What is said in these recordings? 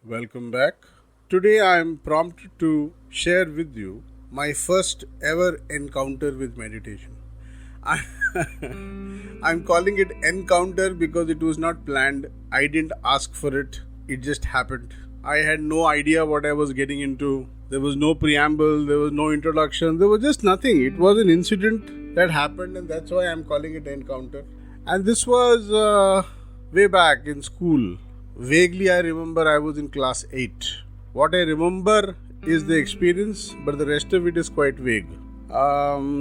Welcome back. Today I am prompted to share with you my first ever encounter with meditation. I, I'm calling it encounter because it was not planned. I didn't ask for it. It just happened. I had no idea what I was getting into. There was no preamble, there was no introduction, there was just nothing. It was an incident that happened, and that's why I'm calling it encounter. And this was way back in school. Vaguely, I remember I was in class 8. What I remember is the experience, but the rest of it is quite vague.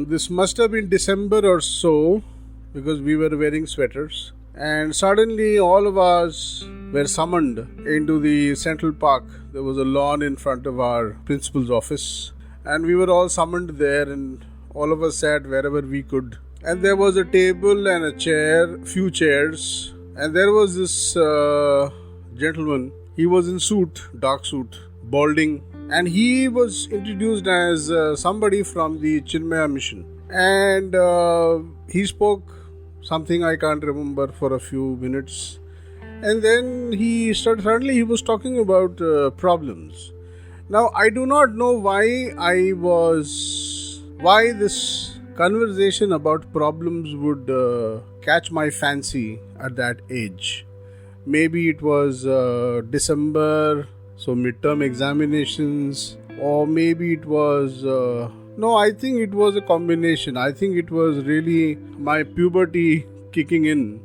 This must have been December or so because we were wearing sweaters. And suddenly, all of us were summoned into the Central Park. There was a lawn in front of our principal's office, and we were all summoned there, and all of us sat wherever we could. And there was a table and a chair, few chairs, and there was this gentleman. He was in suit, dark suit, balding, and he was introduced as somebody from the Chinmaya mission. And he spoke something I can't remember for a few minutes. And then suddenly he was talking about problems. Now, I do not know why this conversation about problems would catch my fancy at that age. Maybe it was December, so midterm examinations, or maybe it was no, I think it was a combination. I think it was really my puberty kicking in,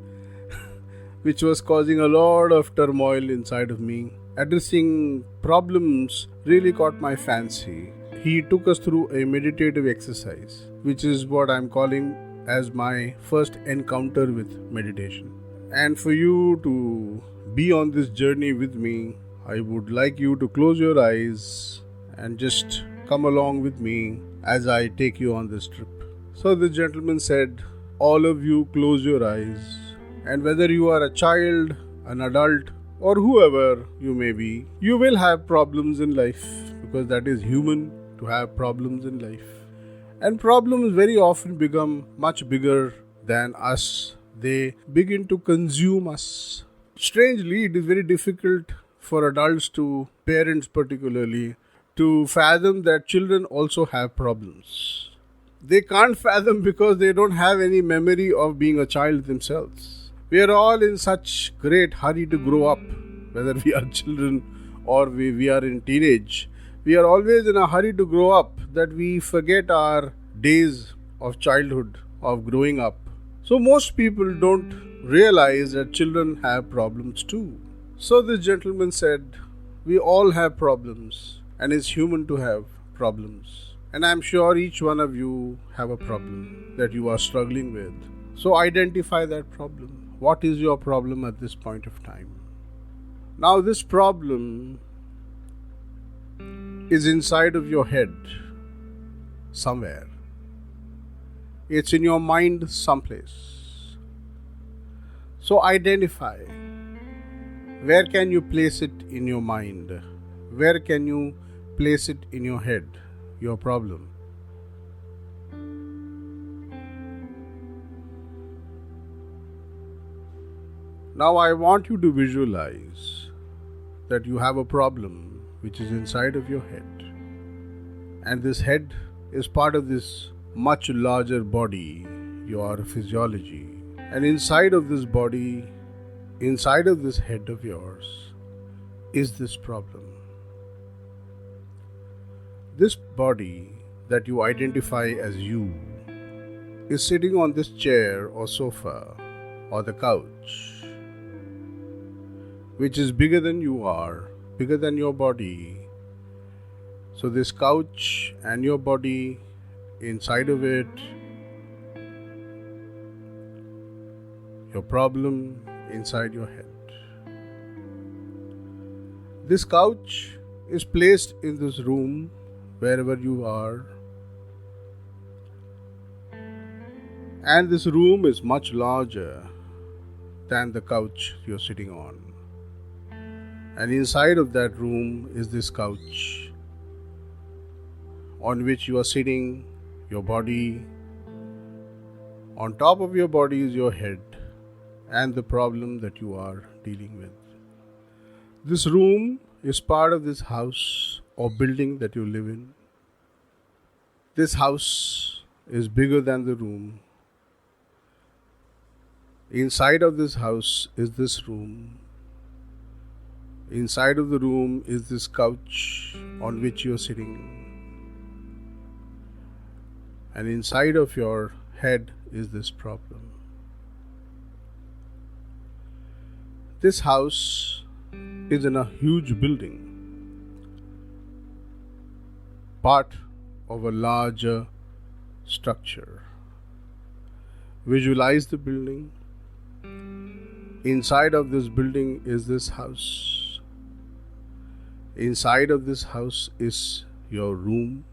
which was causing a lot of turmoil inside of me. Addressing problems really caught my fancy. He took us through a meditative exercise, which is what I'm calling as my first encounter with meditation. And for you to be on this journey with me, I would like you to close your eyes and just come along with me as I take you on this trip. So the gentleman said, all of you close your eyes, and whether you are a child, an adult, or whoever you may be, you will have problems in life, because that is human to have problems in life. And problems very often become much bigger than us. They begin to consume us. Strangely, it is very difficult for adults parents particularly, to fathom that children also have problems. They can't fathom because they don't have any memory of being a child themselves. We are all in such great hurry to grow up, whether we are children or we are in teenage. We are always in a hurry to grow up that we forget our days of childhood, of growing up. So most people don't realize that children have problems too. So this gentleman said, we all have problems, and it's human to have problems. And I'm sure each one of you have a problem that you are struggling with. So identify that problem. What is your problem at this point of time? Now this problem is inside of your head somewhere. It's in your mind someplace. So identify. Where can you place it in your mind? Where can you place it in your head? Your problem. Now I want you to visualize that you have a problem which is inside of your head. And this head is part of this much larger body, your physiology. And inside of this body, inside of this head of yours, is this problem. This body that you identify as you is sitting on this chair or sofa or the couch, which is bigger than you are, bigger than your body. So this couch and your body, inside of it, your problem inside your head. This couch is placed in this room wherever you are, and this room is much larger than the couch you're sitting on. And inside of that room is this couch on which you are sitting, your body. On top of your body is your head and the problem that you are dealing with. This room is part of this house or building that you live in. This house is bigger than the room. Inside of this house is this room. Inside of the room is this couch on which you are sitting. And inside of your head is this problem. This house is in a huge building, part of a larger structure. Visualize the building. Inside of this building is this house. Inside of this house is your room.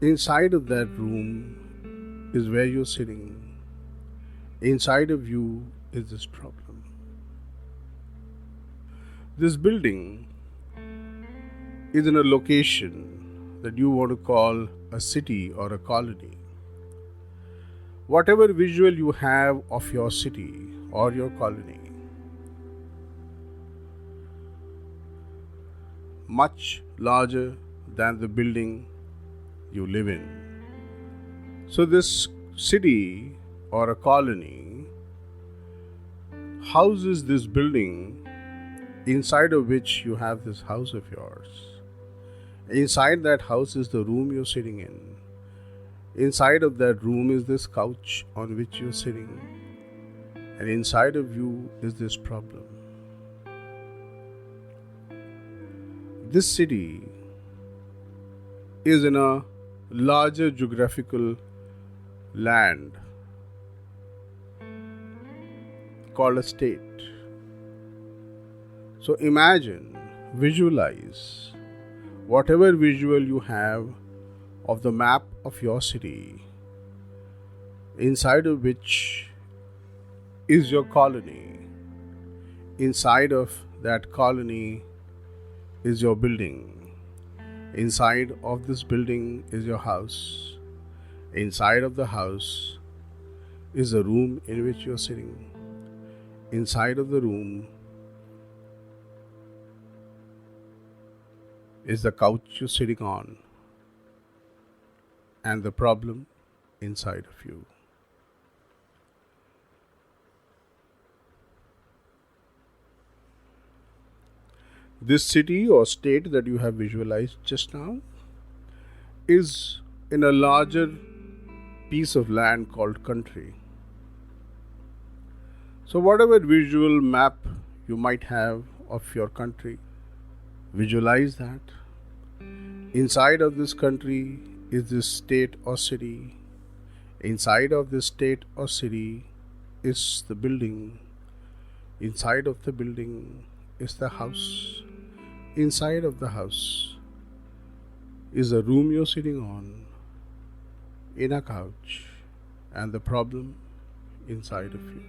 Inside of that room is where you're sitting. Inside of you is this problem. This building is in a location that you want to call a city or a colony. Whatever visual you have of your city or your colony, much larger than the building you live in. So this city or a colony houses this building inside of which you have this house of yours. Inside that house is the room you're sitting in. Inside of that room is this couch on which you're sitting. And inside of you is this problem. This city is in a larger geographical land called a state. So imagine, visualize whatever visual you have of the map of your city, inside of which is your colony. Inside of that colony is your building. Inside of this building is your house. Inside of the house is the room in which you are sitting. Inside of the room is the couch you're sitting on, and the problem inside of you. This city or state that you have visualized just now is in a larger piece of land called country. So whatever visual map you might have of your country, visualize that. Inside of this country is this state or city. Inside of this state or city is the building. Inside of the building is the house. Inside of the house is a room you're sitting on, in a couch, and the problem inside of you.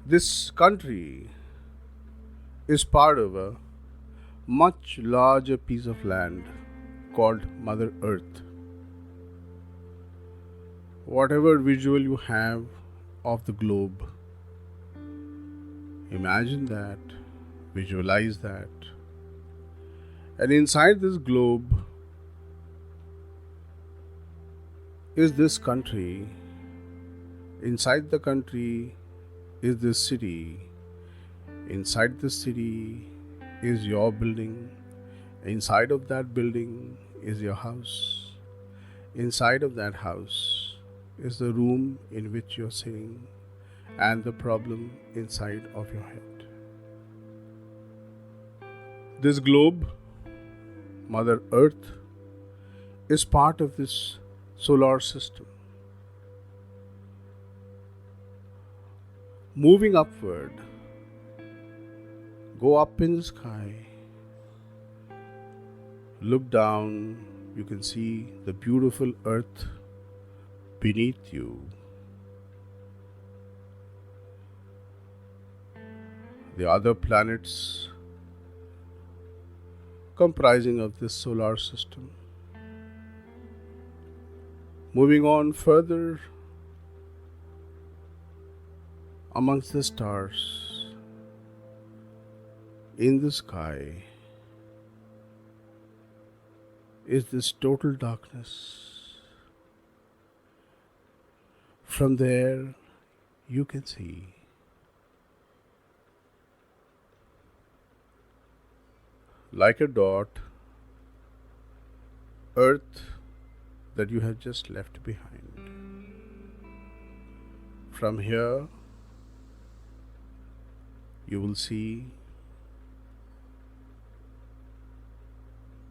This country is part of a much larger piece of land called Mother Earth. Whatever visual you have of the globe, imagine that, visualize that. And inside this globe is this country. Inside the country is this city. Inside the city is your building. Inside of that building is your house. Inside of that house is the room in which you're sitting, and the problem inside of your head. This globe, Mother Earth, is part of this solar system. Moving upward, go up in the sky, look down, you can see the beautiful earth beneath you. The other planets comprising of this solar system. Moving on further amongst the stars, In the sky is this total darkness. From there, you can see like a dot, Earth that you have just left behind. From here, you will see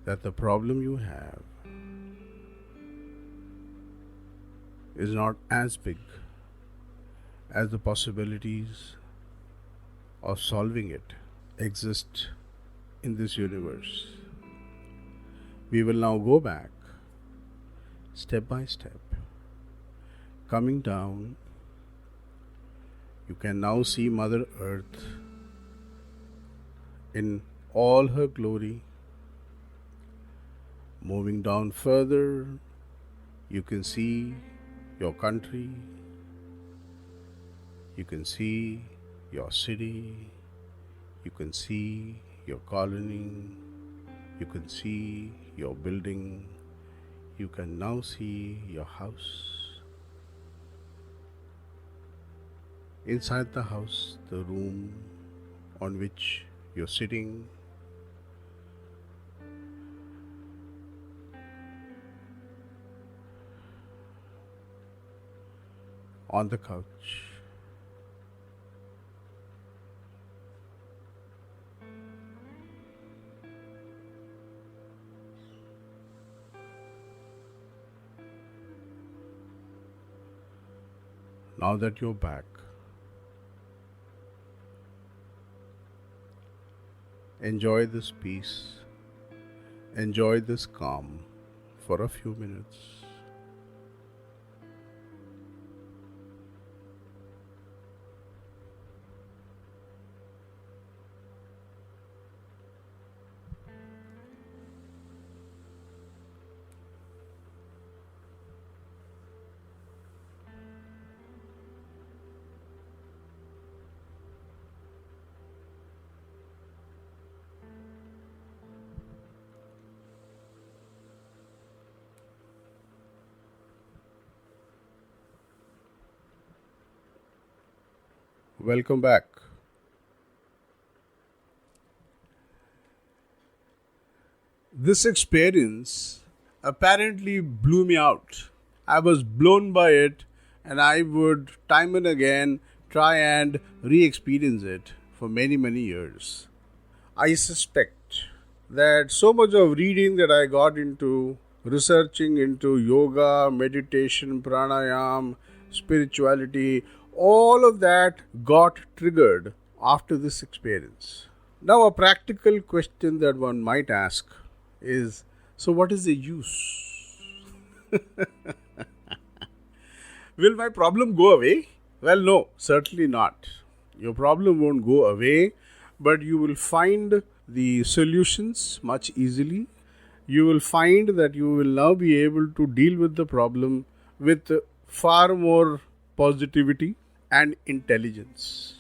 that the problem you have is not as big as the possibilities of solving it exist in this universe. We will now go back step by step, coming down. You can now see Mother Earth in all her glory. Moving down further, you can see your country, you can see your city, you can see your colony, you can see your building, you can now see your house. Inside the house, the room on which you're sitting, on the couch, now that you're back, enjoy this peace, enjoy this calm for a few minutes. Welcome back. This experience apparently blew me out. I was blown by it, and I would time and again try and re-experience it for many, many years. I suspect that so much of reading that I got into, researching into yoga, meditation, pranayam, spirituality, all of that got triggered after this experience. Now, a practical question that one might ask is, so what is the use? Will my problem go away? Well, no, certainly not. Your problem won't go away, but you will find the solutions much easily. You will find that you will now be able to deal with the problem with far more positivity and intelligence.